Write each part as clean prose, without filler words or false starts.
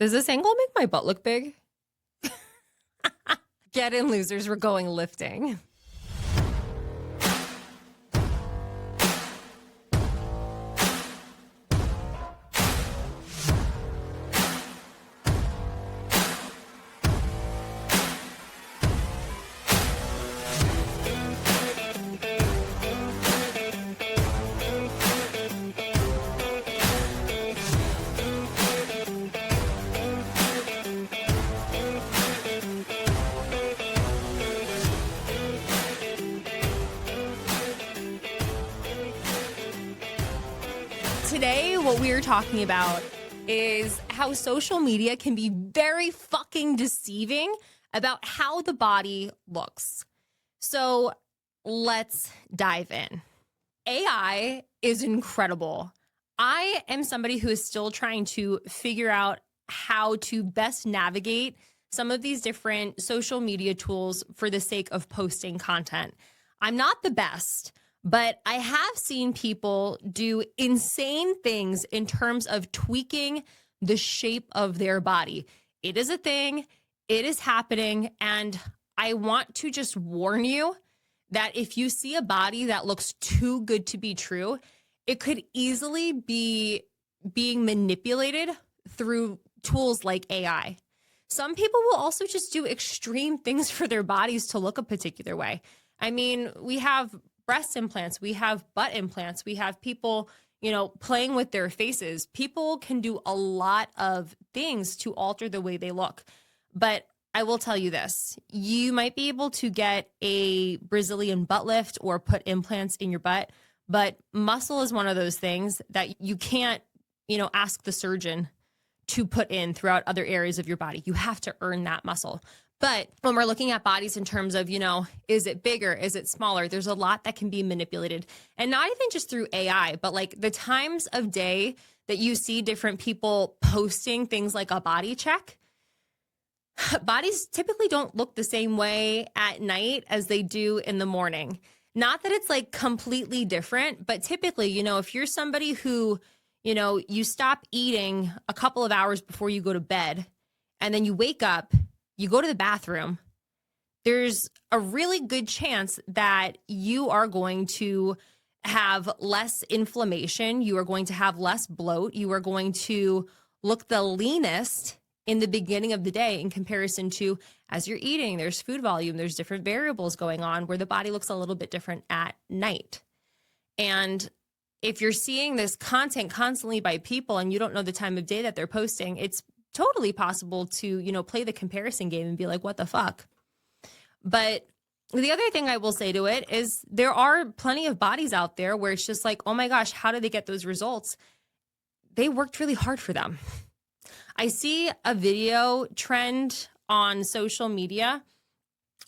Does this angle make my butt look big? Get in, losers. We're going lifting. Today, what we're talking about is how social media can be very fucking deceiving about how the body looks. So let's dive in. AI is incredible. I am somebody who is still trying to figure out how to best navigate some of these different social media tools for the sake of posting content. I'm not the best, but I have seen people do insane things in terms of tweaking the shape of their body. It is a thing, it is happening, and I want to just warn you that if you see a body that looks too good to be true, it could easily be being manipulated through tools like AI. Some people will also just do extreme things for their bodies to look a particular way. I mean, we have breast implants, we have butt implants, we have people, playing with their faces. People can do a lot of things to alter the way they look. But I will tell you this, you might be able to get a Brazilian butt lift or put implants in your butt, but muscle is one of those things that you can't, ask the surgeon to put in throughout other areas of your body. You have to earn that muscle. But when we're looking at bodies in terms of, is it bigger? Is it smaller? There's a lot that can be manipulated. And not even just through AI, but like the times of day that you see different people posting things like a body check. Bodies typically don't look the same way at night as they do in the morning. Not that it's like completely different, but typically, if you're somebody who, you stop eating a couple of hours before you go to bed and then you wake up, you go to the bathroom, there's a really good chance that you are going to have less inflammation. You are going to have less bloat. You are going to look the leanest in the beginning of the day in comparison to as you're eating. There's food volume. There's different variables going on where the body looks a little bit different at night. And if you're seeing this content constantly by people and you don't know the time of day that they're posting, it's totally possible to, play the comparison game and be like, what the fuck? But the other thing I will say to it is there are plenty of bodies out there where it's just like, oh my gosh, how did they get those results? They worked really hard for them. I see a video trend on social media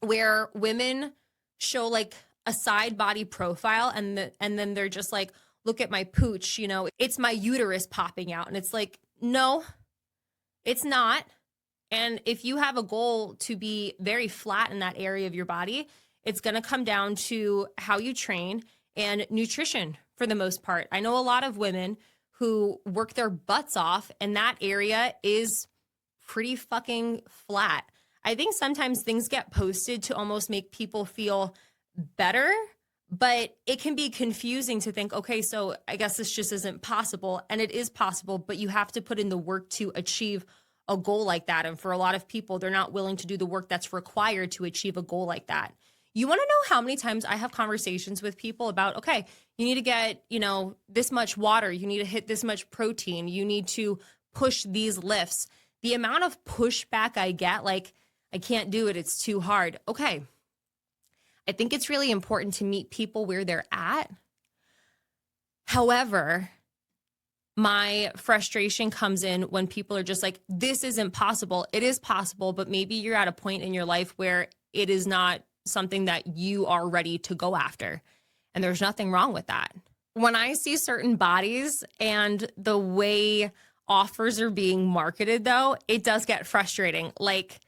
where women show like a side body profile and then they're just like, look at my pooch, it's my uterus popping out. And it's like, no, it's not. And if you have a goal to be very flat in that area of your body, it's going to come down to how you train and nutrition for the most part. I know a lot of women who work their butts off and that area is pretty fucking flat. I think sometimes things get posted to almost make people feel better, but it can be confusing to think, okay, so I guess this just isn't possible. And it is possible, but you have to put in the work to achieve a goal like that. And for a lot of people, they're not willing to do the work that's required to achieve a goal like that. You want to know how many times I have conversations with people about, okay, you need to get, this much water. You need to hit this much protein. You need to push these lifts. The amount of pushback I get, like, I can't do it. It's too hard. Okay. I think it's really important to meet people where they're at. However, my frustration comes in when people are just like, this isn't possible. It is possible, but maybe you're at a point in your life where it is not something that you are ready to go after. And there's nothing wrong with that. When I see certain bodies and the way offers are being marketed, though, it does get frustrating. Like,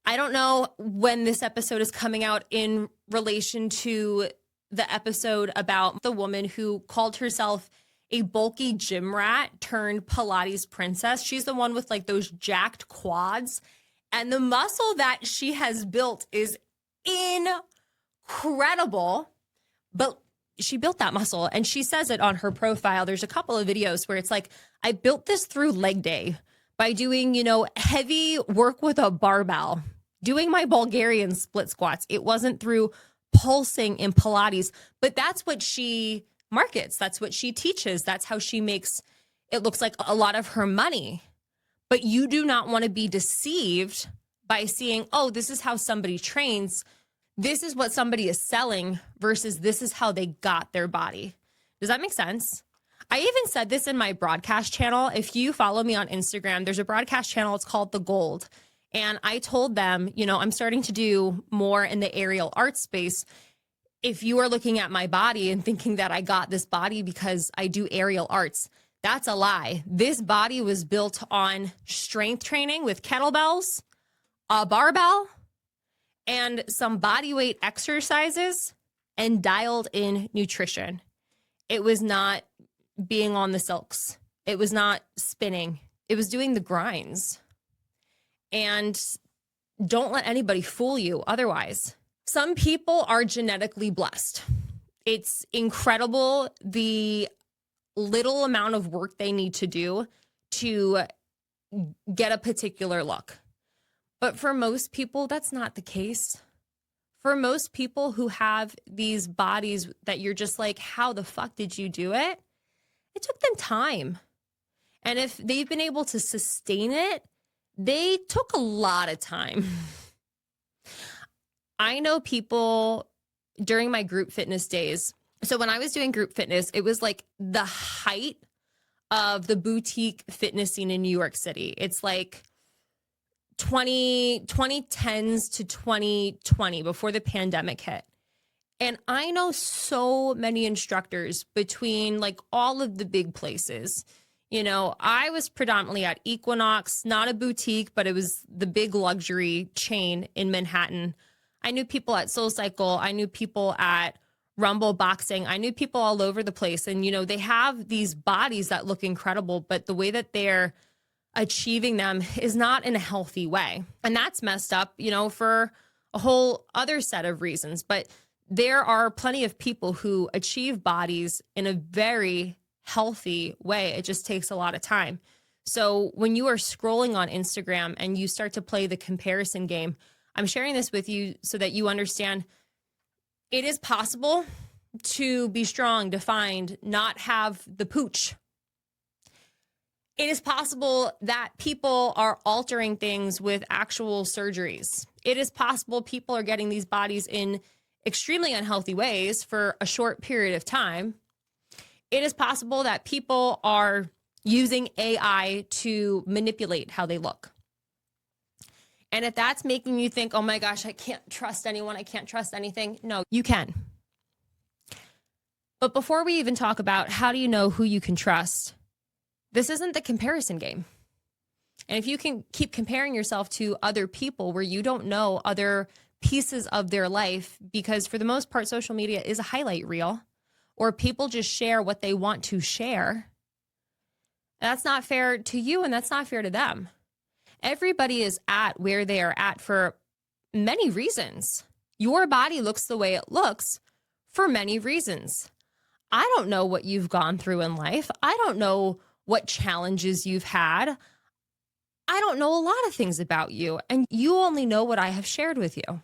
I don't know when this episode is coming out in relation to the episode about the woman who called herself a bulky gym rat turned Pilates princess. She's the one with like those jacked quads. And the muscle that she has built is incredible. But she built that muscle, and she says it on her profile. There's a couple of videos where it's like, I built this through leg day by doing, heavy work with a barbell, doing my Bulgarian split squats. It wasn't through pulsing in Pilates, but that's what she markets. That's what she teaches. That's how she makes, it looks like, a lot of her money. But you do not want to be deceived by seeing, oh, this is how somebody trains. This is what somebody is selling versus this is how they got their body. Does that make sense? I even said this in my broadcast channel. If you follow me on Instagram, there's a broadcast channel. It's called The Gold. And I told them, I'm starting to do more in the aerial art space. If you are looking at my body and thinking that I got this body because I do aerial arts, that's a lie. This body was built on strength training with kettlebells, a barbell, and some body weight exercises, and dialed in nutrition. It was not being on the silks. It was not spinning. It was doing the grinds. And don't let anybody fool you otherwise. Some people are genetically blessed. It's incredible the little amount of work they need to do to get a particular look. But for most people, that's not the case. For most people who have these bodies that you're just like, how the fuck did you do it? It took them time. And if they've been able to sustain it, they took a lot of time. I know people during my group fitness days. So when I was doing group fitness, it was like the height of the boutique fitness scene in New York City. It's like 2010s to 2020 before the pandemic hit. And I know so many instructors between like all of the big places. I was predominantly at Equinox, not a boutique, but it was the big luxury chain in Manhattan. I knew people at SoulCycle. I knew people at Rumble Boxing. I knew people all over the place. And, they have these bodies that look incredible, but the way that they're achieving them is not in a healthy way. And that's messed up, for a whole other set of reasons. But there are plenty of people who achieve bodies in a very healthy way. It just takes a lot of time. So when you are scrolling on Instagram and you start to play the comparison game, I'm sharing this with you so that you understand it is possible to be strong, defined, not have the pooch. It is possible that people are altering things with actual surgeries. It is possible people are getting these bodies in extremely unhealthy ways for a short period of time. It is possible that people are using AI to manipulate how they look. And if that's making you think, oh my gosh, I can't trust anyone, I can't trust anything, no, you can. But before we even talk about how do you know who you can trust, this isn't the comparison game. And if you can keep comparing yourself to other people where you don't know other pieces of their life, because for the most part, social media is a highlight reel, or people just share what they want to share, that's not fair to you and that's not fair to them. Everybody is at where they are at for many reasons. Your body looks the way it looks for many reasons. I don't know what you've gone through in life. I don't know what challenges you've had. I don't know a lot of things about you, and you only know what I have shared with you.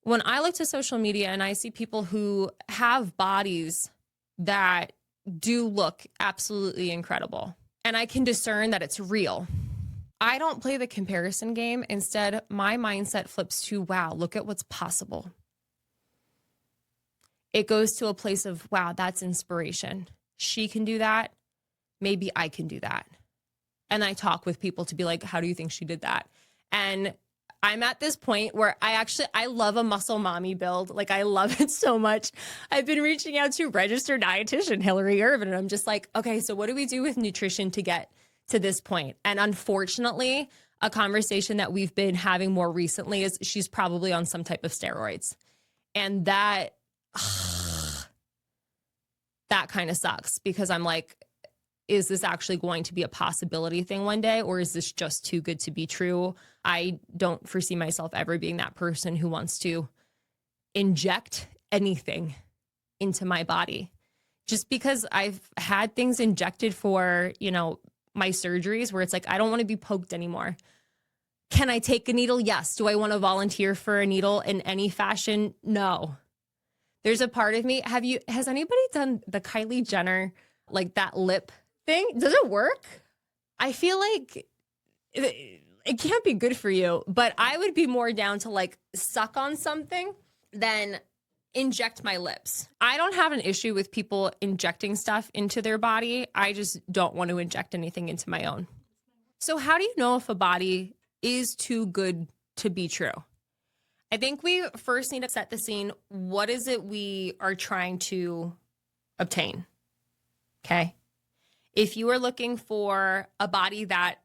When I look to social media and I see people who have bodies that do look absolutely incredible, and I can discern that it's real, I don't play the comparison game. Instead, my mindset flips to, wow, look at what's possible. It goes to a place of, wow, that's inspiration. She can do that. Maybe I can do that. And I talk with people to be like, how do you think she did that? And I'm at this point where I love a muscle mommy build. Like, I love it so much. I've been reaching out to registered dietitian Hillary Irvin, and I'm just like, okay, so what do we do with nutrition to get to this point? And unfortunately, a conversation that we've been having more recently is she's probably on some type of steroids. And that kind of sucks, because I'm like, is this actually going to be a possibility thing one day, or is this just too good to be true? I don't foresee myself ever being that person who wants to inject anything into my body. Just because I've had things injected for, my surgeries where it's like, I don't want to be poked anymore. Can I take a needle? Yes. Do I want to volunteer for a needle in any fashion? No. There's a part of me. Has anybody done the Kylie Jenner, like that lip thing? Does it work? I feel like it can't be good for you, but I would be more down to like suck on something than inject my lips. I don't have an issue with people injecting stuff into their body. I just don't want to inject anything into my own. So how do you know if a body is too good to be true? I think we first need to set the scene. What is it we are trying to obtain? Okay. If you are looking for a body that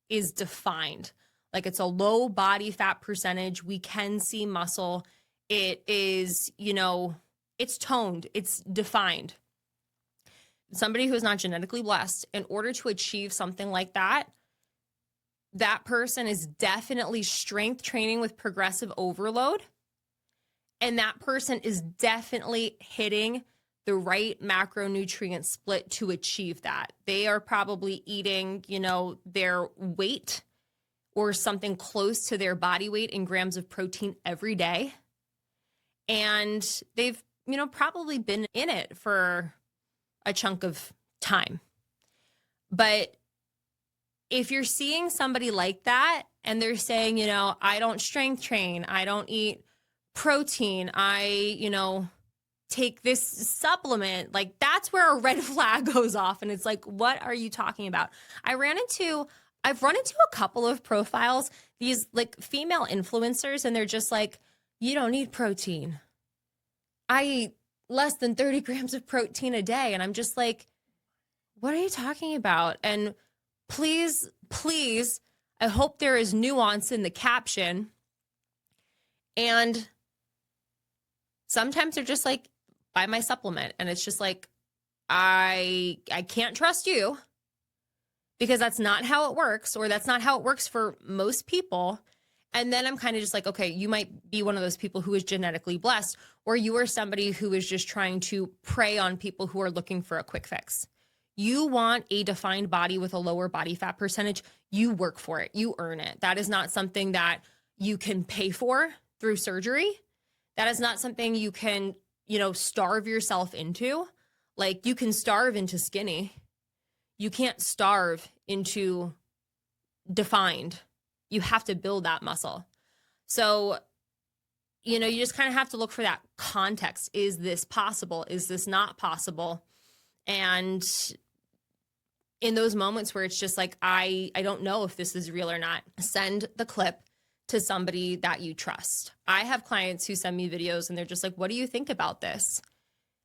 is defined, like it's a low body fat percentage, we can see muscle, it is, it's toned, it's defined. Somebody who is not genetically blessed, in order to achieve something like that, that person is definitely strength training with progressive overload. And that person is definitely hitting the right macronutrient split to achieve that. They are probably eating, their weight or something close to their body weight in grams of protein every day. And they've, probably been in it for a chunk of time. But if you're seeing somebody like that and they're saying, I don't strength train, I don't eat protein, I, take this supplement, like that's where a red flag goes off. And it's like, what are you talking about? I've run into a couple of profiles, these like female influencers, and they're just like, you don't need protein. I eat less than 30 grams of protein a day. And I'm just like, what are you talking about? And please, I hope there is nuance in the caption. And sometimes they're just like, buy my supplement. And it's just like, I can't trust you because that's not how it works, or that's not how it works for most people. And then I'm kind of just like, okay, you might be one of those people who is genetically blessed, or you are somebody who is just trying to prey on people who are looking for a quick fix. You want a defined body with a lower body fat percentage, you work for it, you earn it. That is not something that you can pay for through surgery. That is not something you can, starve yourself into. Like you can starve into skinny. You can't starve into defined. You have to build that muscle. So, you just kind of have to look for that context. Is this possible? Is this not possible? And in those moments where it's just like, I don't know if this is real or not, send the clip to somebody that you trust. I have clients who send me videos and they're just like, what do you think about this?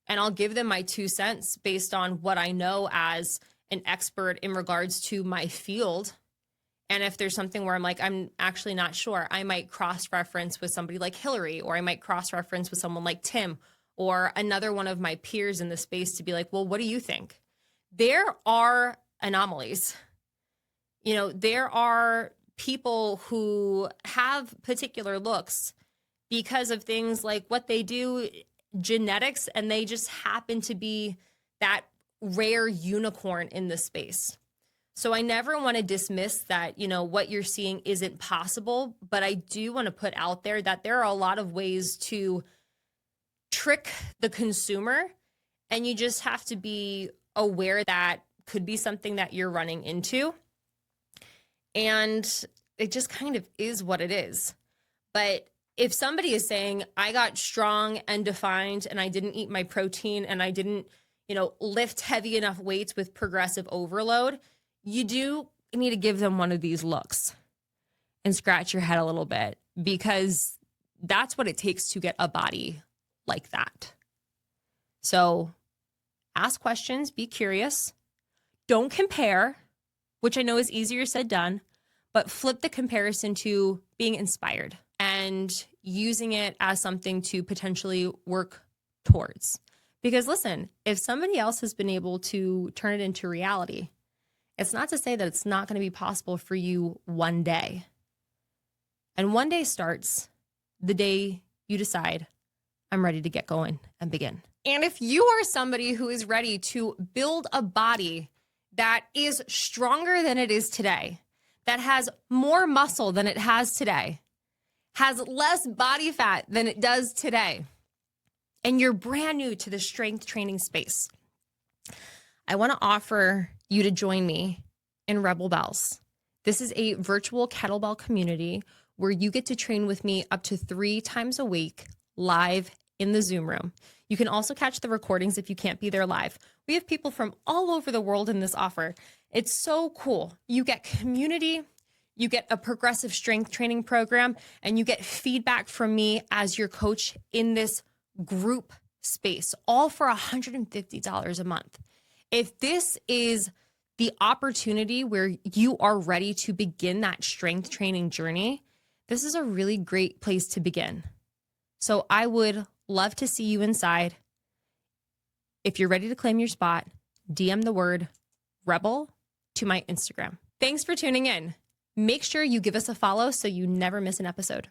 And I'll give them my 2 cents based on what I know as an expert in regards to my field. And if there's something where I'm like, I'm actually not sure, I might cross-reference with somebody like Hillary, or I might cross-reference with someone like Tim, or another one of my peers in the space to be like, well, what do you think? There are anomalies. There are people who have particular looks because of things like what they do, genetics, and they just happen to be that rare unicorn in the space. So I never want to dismiss that, what you're seeing isn't possible, but I do want to put out there that there are a lot of ways to trick the consumer, and you just have to be aware that could be something that you're running into. And it just kind of is what it is. But if somebody is saying, I got strong and defined and I didn't eat my protein and I didn't, lift heavy enough weights with progressive overload, you do need to give them one of these looks and scratch your head a little bit, because that's what it takes to get a body like that. So ask questions, be curious, don't compare, which I know is easier said than done, but flip the comparison to being inspired and using it as something to potentially work towards. Because listen, if somebody else has been able to turn it into reality, It's not to say that it's not going to be possible for you one day. And one day starts the day you decide, I'm ready to get going and begin. And if you are somebody who is ready to build a body that is stronger than it is today, that has more muscle than it has today, has less body fat than it does today, and you're brand new to the strength training space, I want to offer you to join me in Rebel Bells. This is a virtual kettlebell community where you get to train with me up to 3 times a week live in the Zoom room. You can also catch the recordings if you can't be there live. We have people from all over the world in this offer. It's so cool. You get community, you get a progressive strength training program, and you get feedback from me as your coach in this group space, all for $150 a month. If this is the opportunity where you are ready to begin that strength training journey, this is a really great place to begin. So I would love to see you inside. If you're ready to claim your spot, DM the word Rebel to my Instagram. Thanks for tuning in. Make sure you give us a follow so you never miss an episode.